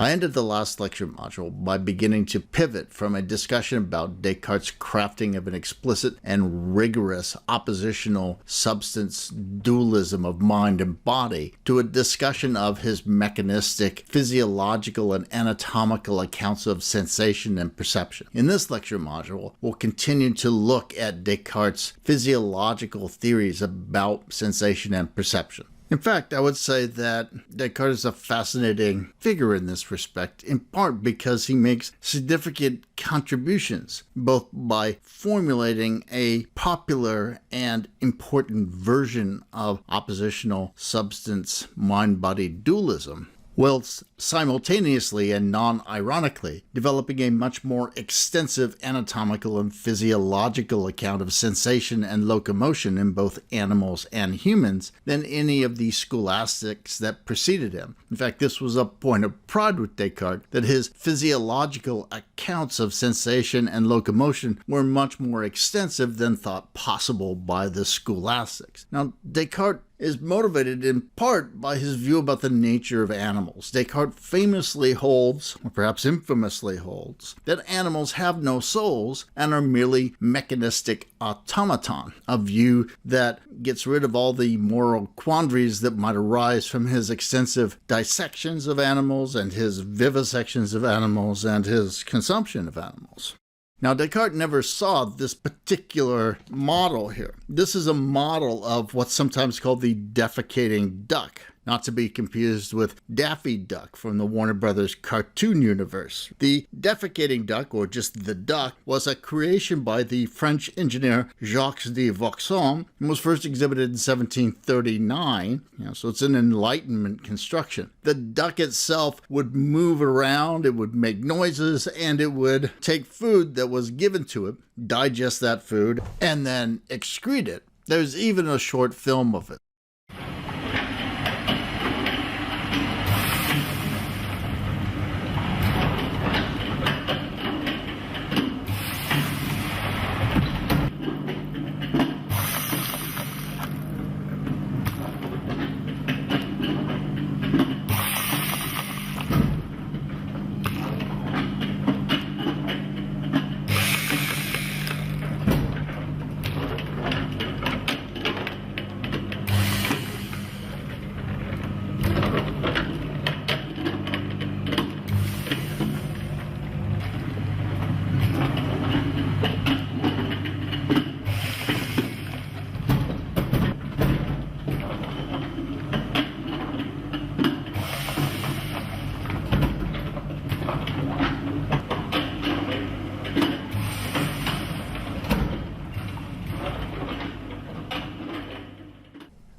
I ended the last lecture module by beginning to pivot from a discussion about Descartes' crafting of an explicit and rigorous oppositional substance dualism of mind and body to a discussion of his mechanistic, physiological, and anatomical accounts of sensation and perception. In this lecture module, we'll continue to look at Descartes' physiological theories about sensation and perception. In fact, I would say that Descartes is a fascinating figure in this respect, in part because he makes significant contributions, both by formulating a popular and important version of oppositional substance mind-body dualism, whilst simultaneously and non-ironically developing a much more extensive anatomical and physiological account of sensation and locomotion in both animals and humans than any of the scholastics that preceded him. In fact, this was a point of pride with Descartes, that his physiological accounts of sensation and locomotion were much more extensive than thought possible by the scholastics. Now, Descartes is motivated in part by his view about the nature of animals. Descartes famously holds, or perhaps infamously holds, that animals have no souls and are merely mechanistic automaton, a view that gets rid of all the moral quandaries that might arise from his extensive dissections of animals and his vivisections of animals and his consumption of animals. Now, Descartes never saw this particular model here. This is a model of what's sometimes called the defecating duck, not to be confused with Daffy Duck from the Warner Brothers cartoon universe. The defecating duck, or just the duck, was a creation by the French engineer Jacques de Vauxhall and was first exhibited in 1739, so it's an Enlightenment construction. The duck itself would move around, it would make noises, and it would take food that was given to it, digest that food, and then excrete it. There's even a short film of it.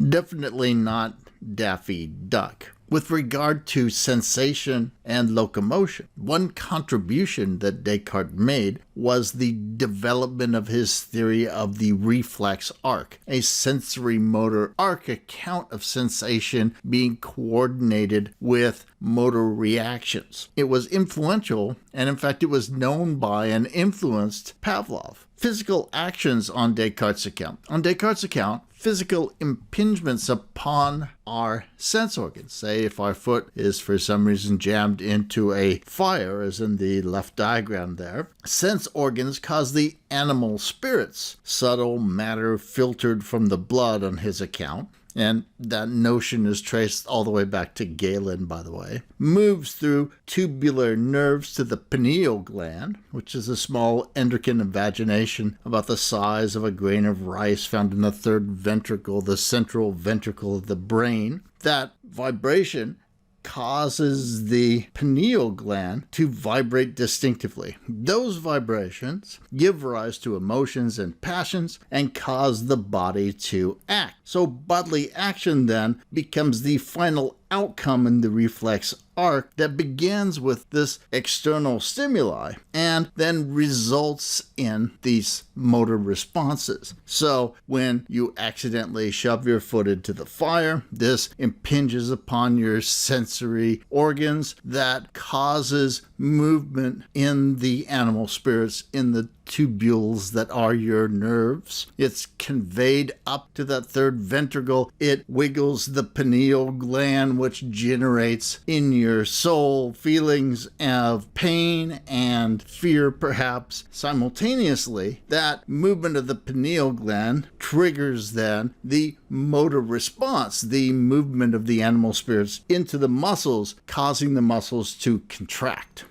Definitely not Daffy Duck. With regard to sensation and locomotion, one contribution that Descartes made was the development of his theory of the reflex arc, a sensory-motor arc account of sensation being coordinated with motor reactions. It was influential, and in fact it was known by and influenced Pavlov. Physical actions on Descartes' account. On Descartes' account, physical impingements upon our sense organs. Say if our foot is for some reason jammed into a fire, as in the left diagram there, sense organs cause the animal spirits, subtle matter filtered from the blood on his account, and that notion is traced all the way back to Galen, by the way, moves through tubular nerves to the pineal gland, which is a small endocrine invagination about the size of a grain of rice found in the third ventricle, the central ventricle of the brain. That vibration causes the pineal gland to vibrate distinctively. Those vibrations give rise to emotions and passions and cause the body to act. So bodily action then becomes the final outcome in the reflex arc that begins with this external stimuli and then results in these motor responses. So when you accidentally shove your foot into the fire, this impinges upon your sensory organs that causes movement in the animal spirits in the tubules that are your nerves. It's conveyed up to that third ventricle. It wiggles the pineal gland, which generates in your soul feelings of pain and fear, perhaps. Simultaneously, that movement of the pineal gland triggers then the motor response, the movement of the animal spirits into the muscles, causing the muscles to contract.